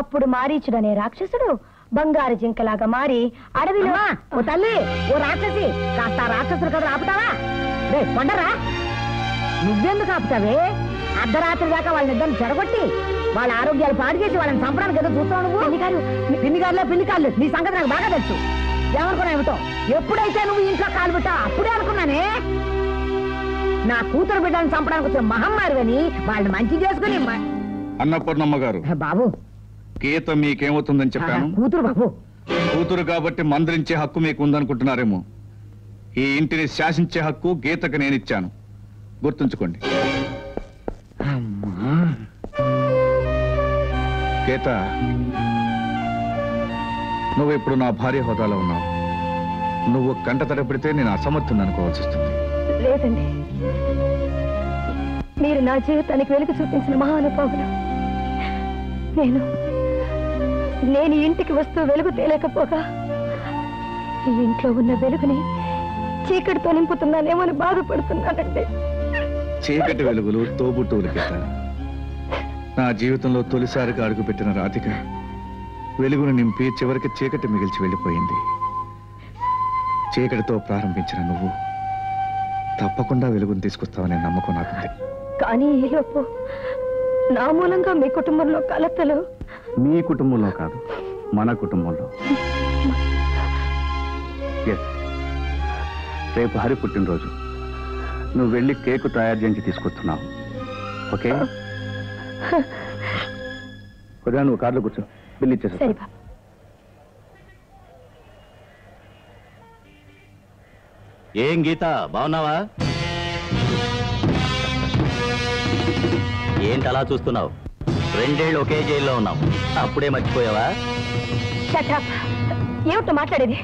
అప్పుడు మారీచుడనే రాక్షసుడు బంగారు జింకలాగా మారి అడవిలో ఓ తల్లి ఓ రాక్షసి కాస్త రాక్షసులు కదా ఆపుతావా రే కొండరా నువ్వెందుకు ఆపుతావే అర్ధరాత్రి దాకా వాళ్ళిద్దరిని చెడగొట్టి వాళ్ళ ఆరోగ్యాలు పాడు చేసి వాళ్ళని చంపడానికి ఏదో చూస్తావు నువ్వు పిన్నిగారులే పిల్లికాళ్ళు నీ సంగతి నాకు బాగా తెలుసు ఏమనుకున్నా ఏమిటో ఎప్పుడైతే నువ్వు ఇంట్లో కాలు పెట్టావు అప్పుడే అనుకున్నానే నా కూతురు బిడ్డను చంపడానికి వచ్చిన మహమ్మారివని వాళ్ళని మంచి చేసుకుని అన్నపూర్ణమ్మ గారు బాబు గీత మీకేమవుతుందని చెప్పాను కూతురు బాబు కూతురు కాబట్టి మందరించే హక్కు మీకు ఉందనుకుంటున్నారేమో ఈ ఇంటిని శాసించే హక్కు గీతకు నేనిచ్చాను గుర్తుంచుకోండి గీత నువ్వు ఇప్పుడు నా భార్య హోదాలో ఉన్నావు నువ్వు కంట తడపెడితే నేను అసమర్థుని అనుకోవాల్సి వస్తుంది లేదండి మీరు నా జీవితానికి వెలుగు చూపించిన మహానుభావులు నేను ఇంటికి వస్తూ వెలుగు తేలేకపోగా ఈ ఇంట్లో ఉన్న వెలుగుని చీకటితో నింపుతున్నానేమని బాధపడుతున్నానండి చీకటి వెలుగులు తోబుట్టువులు గీత నా జీవితంలో తొలిసారిగా అడుగుపెట్టిన రాధిక వెలుగును నింపి చివరికి చీకటి మిగిల్చి వెళ్ళిపోయింది చీకటితో ప్రారంభించిన నువ్వు తప్పకుండా వెలుగును తీసుకొస్తావనే నమ్మకం నాకుంది కానీ ఈలోపు నా మూలంగా మీ కుటుంబంలో కలతలు మీ కుటుంబంలో కాదు మన కుటుంబంలో రేపు హరి పుట్టినరోజు నువ్వు వెళ్ళి కేకు తయారు చేయించి తీసుకొస్తున్నావు ఓకే కొద్దిగా నువ్వు కార్లో కూర్చో బిల్లు ఇచ్చేసా ఏం గీత బాగున్నావా ఏంటి అలా చూస్తున్నావు 2 ఏళ్ళు ఒకే జైల్లో ఉన్నాం అప్పుడే మర్చిపోయావా ఏమిటో మాట్లాడేది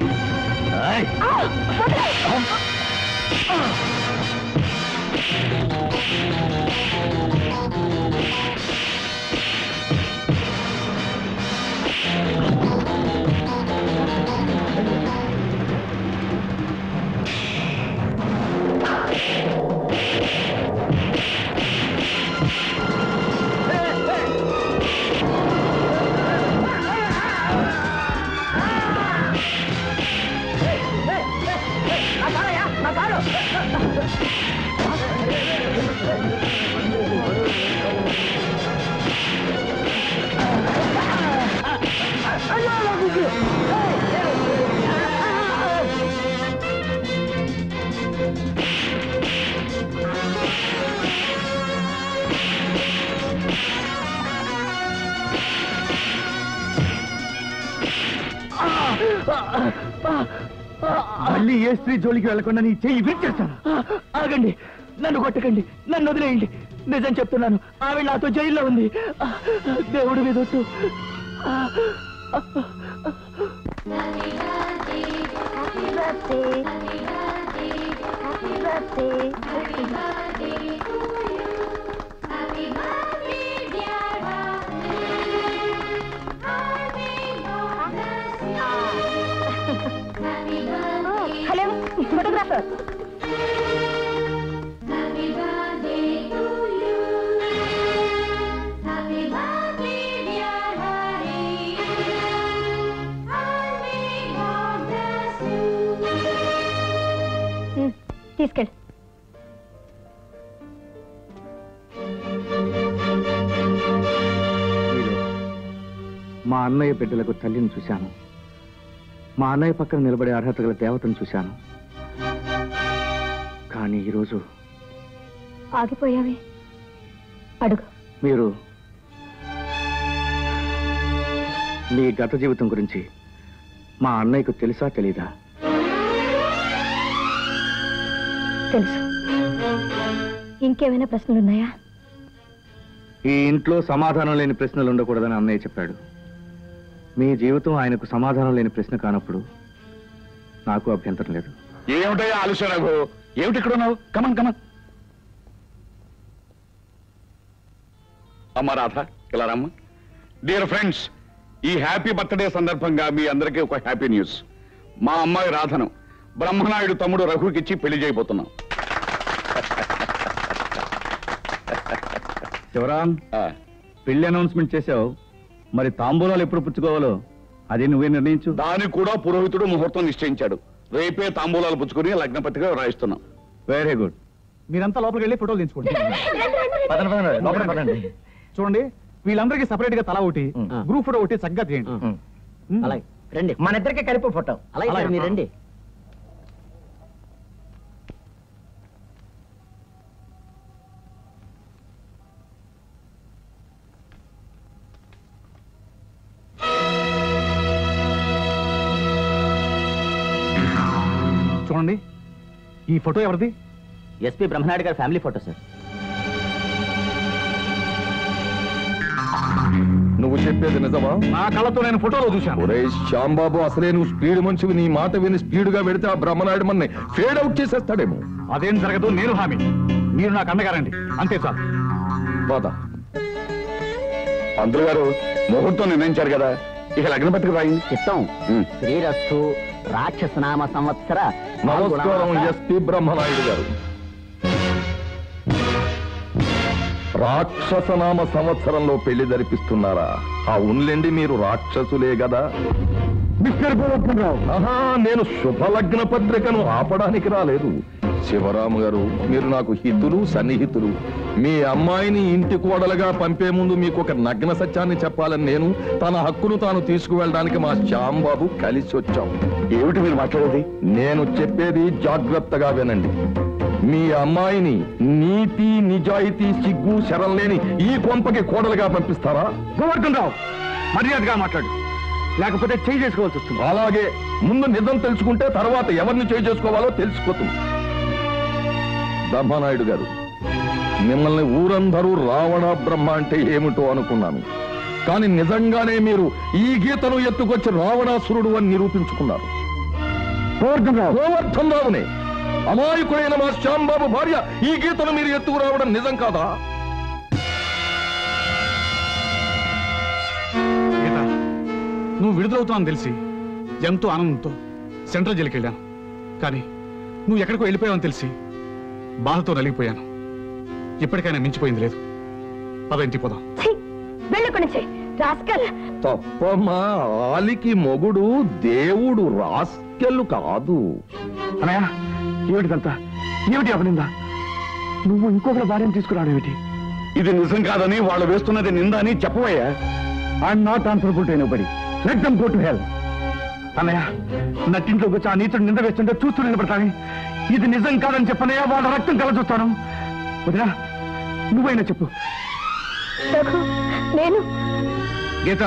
మళ్ళీ ఏ స్త్రీ జోలికి వెళ్లకుండా నీ చెయ్యి విరిచేస్తాను. ఆగండి, నన్ను కొట్టకండి, నన్ను వదిలేయండి. నిజం చెప్తున్నాను, ఆవిడ నాతో జైల్లో ఉంది. దేవుడి మీద ఒట్టు. హలో ఫోటోగ్రాఫర్, తీసుకెళ్ళి. మా అన్నయ్య బిడ్డలకు తల్లిని చూశాను, మా అన్నయ్య పక్కన నిలబడే అర్హత గల దేవతను చూశాను. కానీ ఈరోజు ఆగిపోయావే, అడుగు. మీరు మీ గత జీవితం గురించి మా అన్నయ్యకు తెలుసా తెలీదా? తెలుసు. ఇంకేమైనా ప్రశ్నలున్నాయా? ఈ ఇంట్లో సమాధానం లేని ప్రశ్నలు ఉండకూడదని అన్నయ్య చెప్పాడు. మీ జీవితం ఆయనకు సమాధానం లేని ప్రశ్న కానప్పుడు నాకు అభ్యంతరం లేదు. ఏమిటయ్యా ఆలస్యం రఘు? ఏమిటి ఇక్కడ ఉన్నావు? Come on come on. అమ్మ రాధ, ఇలా రమ్మ. డియర్ ఫ్రెండ్స్, ఈ హ్యాపీ బర్త్డే సందర్భంగా మీ అందరికీ ఒక హ్యాపీ న్యూస్. మా అమ్మాయి రాధను బ్రహ్మనాయుడు తమ్ముడు రఘుకిచ్చి పెళ్లి చేయబోతున్నాం. శివరాం, పెళ్లి అనౌన్స్మెంట్ చేసావు, మరి తాంబూలాలు ఎప్పుడు పుచ్చుకోవాలో అది నువ్వే నిర్ణయించు. దానికి కూడా పురోహితుడు ముహూర్తం నిశ్చయించాడు. రేపే తాంబూలాలు పుచ్చుకుని లగ్న పత్రిక రాయిస్తున్నాం. Very good. మీరంతా లోపలికి వెళ్ళి ఫోటోలు తీసుకోండి. లోపలికి పదండి. చూడండి, వీళ్ళందరికీ సపరేట్ గా తల ఒకటి, గ్రూప్ ఫోటో ఒకటి చక్కగా తీయండి. అలాగే రండి, మన ఇద్దరికి కలిపి ఫోటో. అలాగే మీరు రండి. చూడండి, ఈ ఫోటో ఎవరిది? ఎస్పీ బ్రహ్మనాయుడు గారి ఫ్యామిలీ ఫోటో సార్. నువ్వు చెప్పేది నిజమా? నా కళ్ళతో నేను ఫోటోలో చూశాను. ఒరే శ్యాంబాబు, అసలే నువ్వు స్పీడ్ మనిషివి. నీ మాట విని స్పీడ్ గా వెడితే ఆ బ్రహ్మనాయుడు మనని ఫేడ్ అవుట్ చేసేస్తాడేమో. అదేం జరగదు, నేను హామీ. మీరు నాకు అండగారండి, అంతే సార్. బాధ పంతులు గారు ముహూర్తం నిర్ణయించారు కదా, ఇక లగ్న పత్రిక రాయింది. చిత్తం. శ్రీరస్తు రాక్షసనామ సంవత్సర. నమస్కారం ఎస్పీ బ్రహ్మనాయుడు గారు. రాక్షసనామ సంవత్సరంలో పెళ్లి జరిపిస్తున్నారా? అవునులేండి, మీరు రాక్షసులే కదా. మిస్టర్ గోవర్ధనరావు, ఆహా, నేను శుభలగ్న పత్రికను ఆపడానికి రాలేదు. శివరాము గారు, మీరు నాకు హితులు, సన్నిహితులు. మీ అమ్మాయిని ఇంటి కోడలుగా పంపే ముందు మీకు ఒక నగ్న సత్యాన్ని చెప్పాలని నేను, తన హక్కును తాను తీసుకువెళ్ళడానికి మా శ్యాంబాబు కలిసి వచ్చాం. ఏమిటి మీరు మాట్లాడేది? నేను చెప్పేది జాగ్రత్తగా వినండి. మీ అమ్మాయిని నీతి, నిజాయితీ, సిగ్గు, శరం లేని ఈ కొంపకి కోడలుగా పంపిస్తారా? గోవర్ధనరావు, మర్యాదగా మాట్లాడు, లేకపోతే చేయి చేసుకోవాల్సి వస్తుంది. అలాగే, ముందు నిజం తెలుసుకుంటే తర్వాత ఎవరిని చేయి చేసుకోవాలో తెలిసిపోతుంది. బ్రహ్మనాయుడు గారు, మిమ్మల్ని ఊరందరూ రావణ బ్రహ్మ అంటే ఏమిటో అనుకున్నాను. కానీ నిజంగానే మీరు ఈ గీతను ఎత్తుకొచ్చి రావణాసురుడు అని నిరూపించుకున్నారు. గోవర్ధనరావునే, అమాయకుడైన మా శ్యాంబాబు భార్య ఈ గీతను మీరు ఎత్తుకురావడం నిజం కాదా? గీత, నువ్వు విడుదలవుతావని తెలిసి ఎంతో ఆనందంతో సెంట్రల్ జైలుకి వెళ్ళాను. కానీ నువ్వు ఎక్కడికో వెళ్ళిపోయావని తెలిసి బాధతో నలిగిపోయాను. ఇప్పటికైనా మించిపోయింది లేదు. పద, ఇంటికి పోదాం. తప్పమ్మా, ఆలికి మొగుడు దేవుడు, రాస్కెళ్ళు కాదు. అన్నయ్య, ఏమిటిదంతా? ఏమిటి అపనిందా? నువ్వు ఇంకొకరి భార్యను తీసుకురావడం ఏమిటి? ఇది నిజం కాదని వాళ్ళు వేస్తున్నది నింద అని చెప్పవయ్యా. I'm not answerable to anybody. Let them go to hell. అన్నయ్య, నట్టింట్లోకి వచ్చి ఆ నీతుడు నింద వేస్తుంటే చూస్తూ నిలబడతాను. ఇది నిజం కాదని చెప్పనయ్యా, వాళ్ళ రక్తం కల చూస్తాను. వదినా, నువ్వైనా చెప్పు. నేను గీత,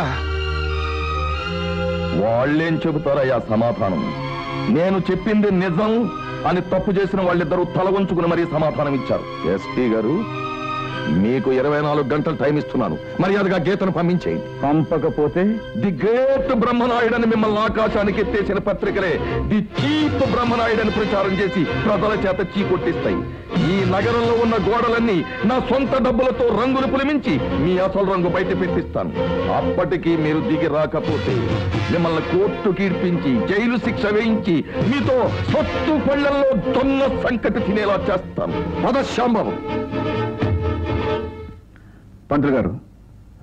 వాళ్ళేం చెబుతారయ్యా సమాధానం? నేను చెప్పింది నిజం అని తప్పు చేసిన వాళ్ళిద్దరూ తల వంచుకుని మరీ సమాధానం ఇచ్చారు. ఎస్పీ గారు, మీకు 24 గంటలు టైం ఇస్తున్నాను. మర్యాదగా గీతను పంపించేయండి. పంపకపోతే ది గ్రేట్ బ్రహ్మనాయుడని మిమ్మల్ని ఆకాశానికి ఎత్తేసిన పత్రికలే ది చీప్ బ్రహ్మనాయుడని ప్రచారం చేసి ప్రజల చేత చీకొట్టిస్తాయి. ఈ నగరంలో ఉన్న గోడలన్నీ నా సొంత డబ్బులతో రంగులు పులిమించి మీ అసలు రంగు బయట పెట్టిస్తాను. అప్పటికీ మీరు దిగి రాకపోతే మిమ్మల్ని కోర్టుకి ఇడ్పించి జైలు శిక్ష వేయించి మీతో సొత్తు పళ్ళల్లో దొంగ సంకటి తినేలా చేస్తాను. పదశ్యాంబాబు. పంతులు గారు,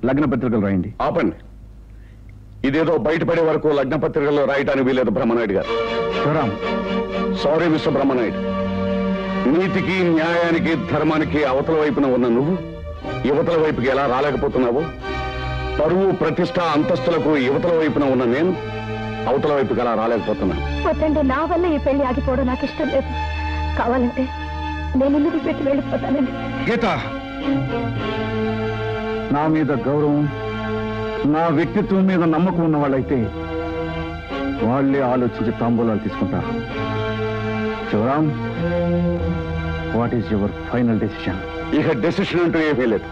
లగ్న పత్రికలు రాయండి. ఆపండి. ఇదేదో బయటపడే వరకు లగ్న పత్రికల్లో రాయటానికి వీలేదు బ్రహ్మనాయుడు గారు. Sivaram, sorry mister Brahmanayudu. నీతికి, న్యాయానికి, ధర్మానికి అవతల వైపున ఉన్న నువ్వు యువతల వైపుకి ఎలా రాలేకపోతున్నావో, పరువు, ప్రతిష్ట, అంతస్తులకు యువతల వైపున ఉన్న నేను అవతల వైపుకి ఎలా రాలేకపోతున్నాను. వద్దండి, నా వల్ల ఈ పెళ్లి ఆగిపోవడం నాకు ఇష్టం లేదు. కావాలంటే నేను ఇల్లు పెట్టి వెళ్ళిపోతానండి. గీత, నా మీద గౌరవం, నా వ్యక్తిత్వం మీద నమ్మకం ఉన్న వాళ్ళైతే వాళ్ళే ఆలోచించి తాంబూలాలు తీసుకుంటారు. Sivaram, what is your final decision? ఇక డెసిషన్ అంటూ ఏమీ లేదు.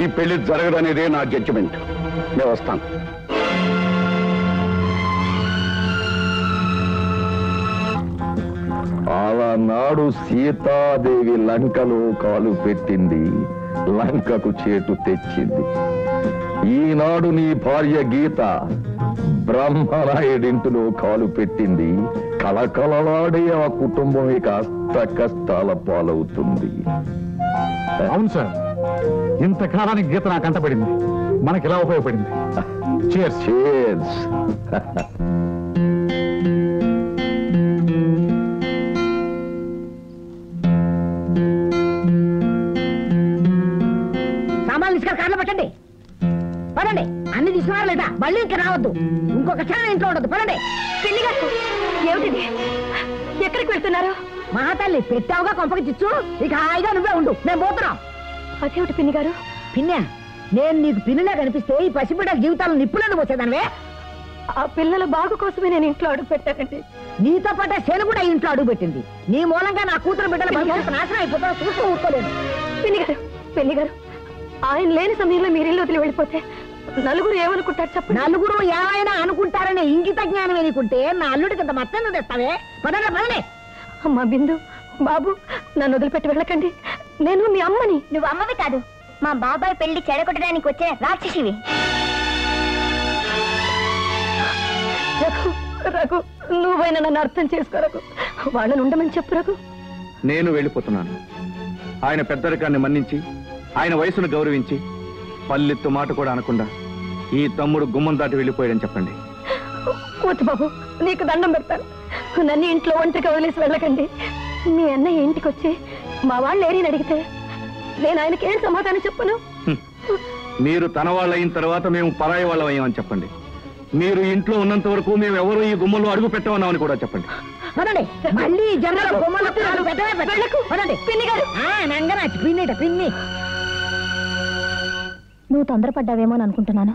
ఈ పెళ్లి జరగదనేదే నా జడ్జిమెంట్. నేను వస్తాను. ఆనాడు సీతాదేవి లంకలో కాలు పెట్టింది, లంకకు చేటు తెచ్చింది. ఈనాడు నీ భార్య గీత బ్రహ్మనాయుడింటిలో కాలు పెట్టింది. కలకలలాడే ఆ కుటుంబం ఇక కష్టాల పాలవుతుంది. అవును సార్, ఇంతకాలానికి గీత నాకు అంటపడింది. మనకి ఎలా ఉపయోగపడింది. Cheers. Cheers. సామాన్లు తీసుకొని కార్లో పెట్టండి. పదండి. అన్ని తీసుకున్నారా లేదా? మళ్ళీ ఇంకా రావద్దు. ఇంకొక క్షణం ఇంట్లో ఉండదు. పదండి. పిన్ని గారు ఏమిటిది? ఎక్కడికి వెళ్తున్నారు? మహాతల్లి పెట్టావుగా కొంపకి చిచ్చు. ఇక హాయిగా నువ్వే ఉండు. మేము పోతున్నాం. అదేమిటి పిన్ని గారు? పిన్నే, నేను నీకు పిన్నిలా కనిపిస్తే ఈ పసిబిడ్డల జీవితాలను నిప్పులను వచ్చేదానివే. ఆ పిల్లల బాగు కోసమే నేను ఇంట్లో అడుగు పెట్టానండి. నీతో పాటే శని కూడా ఇంట్లో అడుగు పెట్టింది. నీ మూలంగా నా కూతురు బిడ్డల భవిష్యత్తు నాశనం అయిపోతా చూస్తూ ఊరుకోలేదు. పిన్ని గారు ఆయన లేని సమయంలో మీరు ఇల్లు వదిలి వెళ్ళిపోతే నలుగురు ఏమనుకుంటారు చెప్పండి. నలుగురు ఏమైనా అనుకుంటారనే ఇంగిత జ్ఞానం ఎనుకుంటే నా అల్లుడికి ఇంత మత్తను తెస్తావే. పదండి పదండి. అమ్మా బిందు, బాబు నన్ను వదిలిపెట్టి వెళ్ళకండి. నేను మీ అమ్మని. నువ్వు అమ్మవి కాదు, మా బాబాయ్ పెళ్లి చెడగొట్టడానికి వచ్చే రాక్షసివి. రఘు రఘు నువ్వైనా నన్ను అర్థం చేసుకో రఘు. వాళ్ళని ఉండమని చెప్పు రఘు. నేను వెళ్ళిపోతున్నాను. ఆయన పెద్దరికాన్ని మన్నించి, ఆయన వయసును గౌరవించి, పల్లెత్తు మాట కూడా అనకుండా ఈ తమ్ముడు గుమ్మం దాటి వెళ్ళిపోయాడని చెప్పండి. వద్దు బాబు, నీకు దండం పెడతాను. నన్ను ఇంట్లో ఒంటరిగా వదిలేసి వెళ్ళకండి. మీ అన్నయ్య ఇంటికి వచ్చి మా వాళ్ళు ఏరిని అడిగితే నేను ఆయనకి ఏం సమాధానం చెప్పను? మీరు తన వాళ్ళు అయిన తర్వాత మేము పరాయి వాళ్ళం అయ్యామని చెప్పండి. మీరు ఇంట్లో ఉన్నంత వరకు మేము ఎవరు ఈ గుమ్మలో అడుగు పెట్టమన్నామని కూడా చెప్పండి. పదండి. మళ్ళీ జనరల్ బొమ్మల పిన్ని. నువ్వు తొందరపడ్డావేమో అని అనుకుంటున్నాను.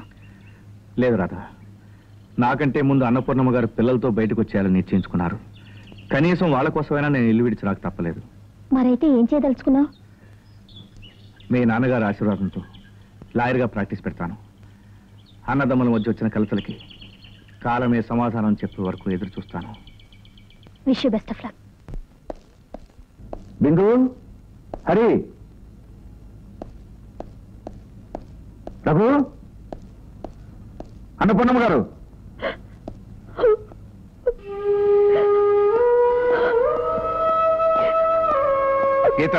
లేదు రాధా, నాకంటే ముందు అన్నపూర్ణమ్మ గారు పిల్లలతో బయటకు వచ్చేయాలని నిశ్చయించుకున్నారు. కనీసం వాళ్ళ కోసమైనా నేను ఇల్లు విడిచి రాక తప్పలేదు. మరైతే ఏం చేయదలుచుకున్నావు? మీ నాన్నగారి ఆశీర్వాదంతో లాయర్గా ప్రాక్టీస్ పెడతాను. అన్నదమ్ముల మధ్య వచ్చిన కలతలకి కాలమే సమాధానం చెప్పే వరకు ఎదురు చూస్తాను. Wish you best of luck. Bindu, Hari, Raghu, Annapurnamma garu. Geetha,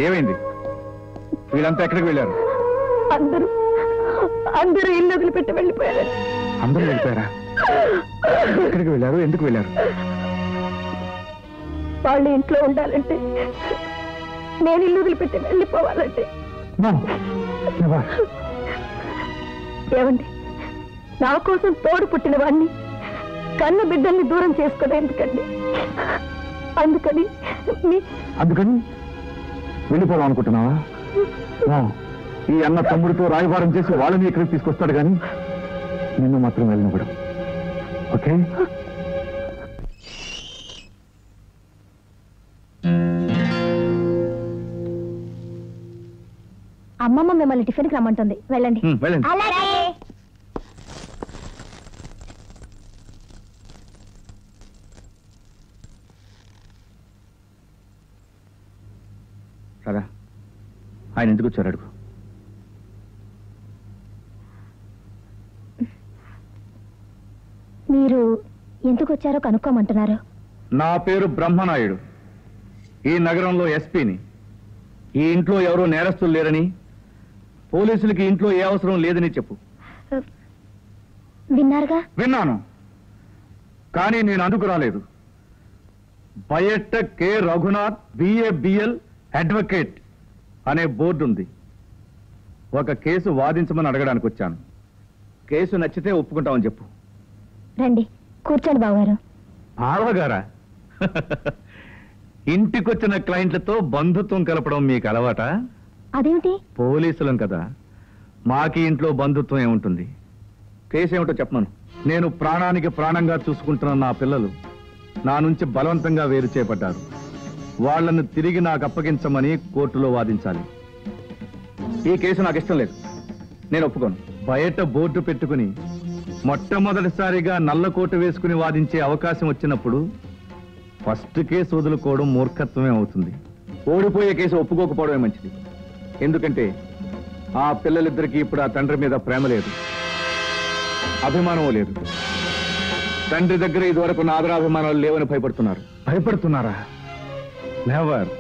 ఏమైంది? వీళ్ళంతా ఎక్కడికి వెళ్ళారు? అందరూ ఇల్లు వదిలిపెట్టి వెళ్ళిపోయారు. అందరూ వెళ్ళిపోయారా? ఎక్కడికి వెళ్ళారు? ఎందుకు వెళ్ళారు? వాళ్ళు ఇంట్లో ఉండాలంటే నేను ఇల్లు వదిలిపెట్టి వెళ్ళిపోవాలంటే. ఏమండి, నా కోసం తోడు పుట్టిన వాడిని కన్న బిడ్డల్ని దూరం చేసుకోవడం ఎందుకండి? అందుకని వెళ్ళిపోదాం అనుకుంటున్నావా? ఈ అన్న తమ్ముడితో రాయబారం చేసి వాళ్ళని ఇక్కడికి తీసుకొస్తాడు కానీ నిన్ను మాత్రం వెళ్ళినప్పుడు. ఓకే? అమ్మమ్మ మిమ్మల్ని టిఫిన్కి రమ్మంటుంది, వెళ్ళండి. వెళ్ళండి. అలాగే. కదా, ఆయన ఎందుకు వచ్చారు అడుగు. మీరు ఎందుకు వచ్చారో కనుక్కోమంటున్నారు. నా పేరు బ్రహ్మనాయుడు. ఈ నగరంలో ఎస్పీని. ఈ ఇంట్లో ఎవరో నేరస్తులు లేరని, పోలీసులకి ఇంట్లో ఏ అవసరం లేదని చెప్పు. విన్నారుగా? విన్నాను, కానీ నేను అందుకు రాలేదు. బయట కె రఘునాథ్ బిఏబిఎల్ అడ్వకేట్ అనే బోర్డు ఉంది. ఒక కేసు వాదించమని అడగడానికి వచ్చాను. కేసు నచ్చితే ఒప్పుకుంటామని చెప్పు. రండి, కూర్చోండి బావగారు. బావగారా? ఇంటికొచ్చిన క్లయింట్లతో బంధుత్వం కలపడం మీకు అలవాట? అదేమిటి? పోలీసులం కదా, మాకి ఇంట్లో బంధుత్వం ఏముంటుంది? కేసు ఏమిటో చెప్పమను. నేను ప్రాణానికి ప్రాణంగా చూసుకుంటున్న నా పిల్లలు నా నుంచి బలవంతంగా వేరు చేయబడ్డారు. వాళ్లను తిరిగి నాకు అప్పగించమని కోర్టులో వాదించాలి. ఈ కేసు నాకు ఇష్టం లేదు, నేను ఒప్పుకోను. బయట బోర్డు పెట్టుకుని మొట్టమొదటిసారిగా నల్ల కోటు వేసుకుని వాదించే అవకాశం వచ్చినప్పుడు ఫస్ట్ కేసు వదులుకోవడం మూర్ఖత్వమే అవుతుంది. ఓడిపోయే కేసు ఒప్పుకోకపోవడమే మంచిది. ఎందుకంటే ఆ పిల్లలిద్దరికీ ఇప్పుడు ఆ తండ్రి మీద ప్రేమ లేదు, అభిమానం లేదు. తండ్రి దగ్గర ఇదివరకు నా ఆదరాభిమానాలు లేవని భయపడుతున్నారు. భయపడుతున్నారా? నెవర్.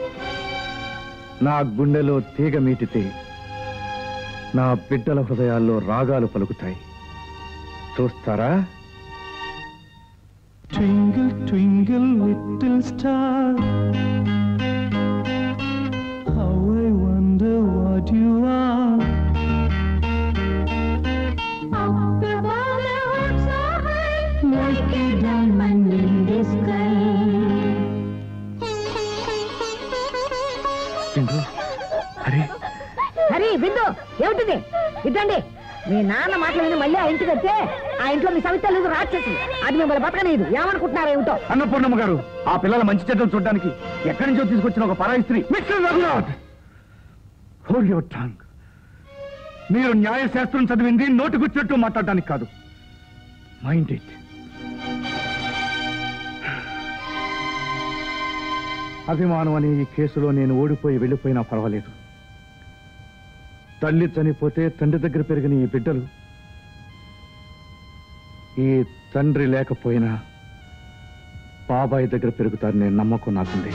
నా గుండెలో తీగ మీటితే నా బిడ్డల హృదయాల్లో రాగాలు పలుకుతాయి. చూస్తారా? Twinkle, twinkle, little star, how I wonder what you are. Up above the heavens so high, like a diamond in the sky. బిందు, హరి, హరి, బిందు, ఏమిటిది? ఇదండి మీ నాన్న మాటలు విని మళ్ళీ ఆ ఇంటికి వస్తే ఆ ఇంట్లో మీ సవిత లేదు రాక్షసి. అది మిమ్మల్ని బతకలేదు. ఏమనుకుంటున్నారా ఏమిటో? అన్నపూర్ణమ్మ గారు, ఆ పిల్లల మంచి చెడ్డలు చూడడానికి ఎక్కడి నుంచో తీసుకొచ్చిన ఒక పరాయి స్త్రీ. Mister Raghunath, hold your tongue. మీరు న్యాయశాస్త్రం చదివింది నోటుకొచ్చినట్టు మాట్లాడడానికి కాదు. Mind it. అభిమానం అనే ఈ కేసులో నేను ఓడిపోయి వెళ్ళిపోయినా పర్వాలేదు. తల్లి చనిపోతే తండ్రి దగ్గర పెరిగిన ఈ బిడ్డలు ఈ తండ్రి లేకపోయినా బాబాయ్ దగ్గర పెరుగుతారనే నమ్మకం నాకుంది.